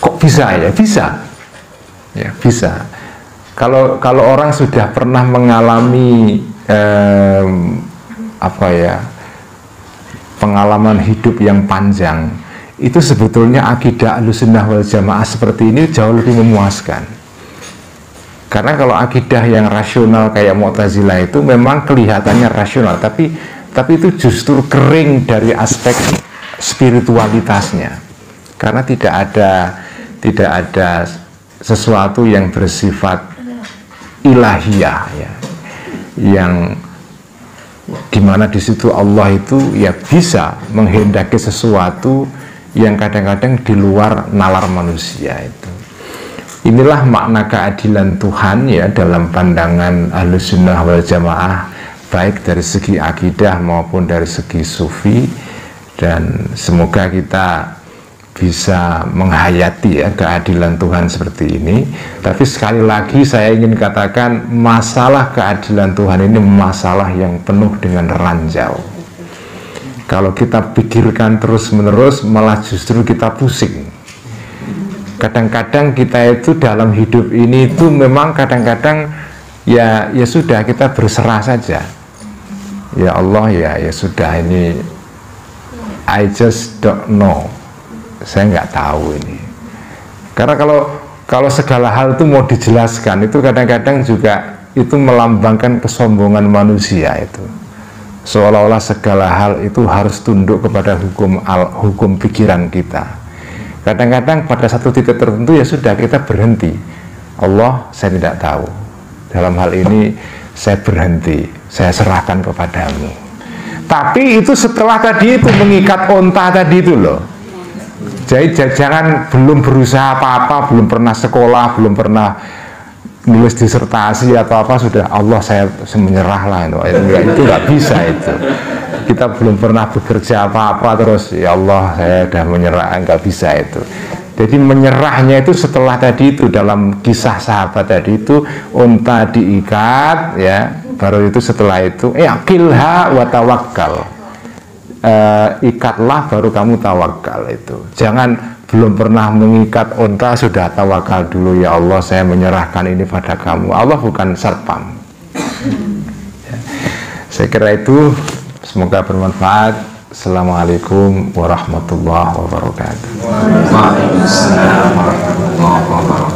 Kok bisa ya? Bisa. Ya, bisa. Kalau orang sudah pernah mengalami pengalaman hidup yang panjang, itu sebetulnya akidah Ahlussunnah wal Jamaah seperti ini jauh lebih memuaskan. Karena kalau akidah yang rasional kayak Mu'tazilah itu memang kelihatannya rasional, tapi itu justru kering dari aspek spiritualitasnya. Karena tidak ada sesuatu yang bersifat ilahiyah, ya, yang dimana di situ Allah itu ya bisa menghendaki sesuatu yang kadang-kadang di luar nalar manusia itu. Inilah makna keadilan Tuhan ya dalam pandangan Ahlussunnah wal Jamaah, baik dari segi akidah maupun dari segi sufi, dan semoga kita bisa menghayati ya keadilan Tuhan seperti ini. Tapi sekali lagi saya ingin katakan, masalah keadilan Tuhan ini masalah yang penuh dengan ranjau. Kalau kita pikirkan terus-menerus malah justru kita pusing. Kadang-kadang kita itu dalam hidup ini itu memang kadang-kadang ya sudah, kita berserah saja. Ya Allah, ya sudah, ini I just don't know. Saya nggak tahu ini. Karena kalau segala hal itu mau dijelaskan, itu kadang-kadang juga itu melambangkan kesombongan manusia itu. Seolah-olah segala hal itu harus tunduk kepada hukum pikiran kita. Kadang-kadang pada satu titik tertentu ya sudah, kita berhenti. Allah, saya tidak tahu. Dalam hal ini saya berhenti, saya serahkan kepadamu. Tapi itu setelah tadi itu mengikat onta tadi itu loh. Jadi jangan belum berusaha apa-apa, belum pernah sekolah, belum pernah nulis disertasi atau apa, sudah Allah saya menyerah lah. Itu nggak bisa itu. Kita belum pernah bekerja apa-apa terus ya Allah saya sudah menyerah, nggak bisa itu. Jadi menyerahnya itu setelah tadi itu, dalam kisah sahabat tadi itu unta diikat ya, baru itu setelah itu aqilha wa tawakkal, ikatlah baru kamu tawakal. Itu jangan belum pernah mengikat unta sudah tawakal dulu, ya Allah saya menyerahkan ini pada kamu. Allah bukan sarpam. Saya kira itu, semoga bermanfaat. Assalamualaikum warahmatullahi wabarakatuh. Waalaikumsalam warahmatullahi wabarakatuh.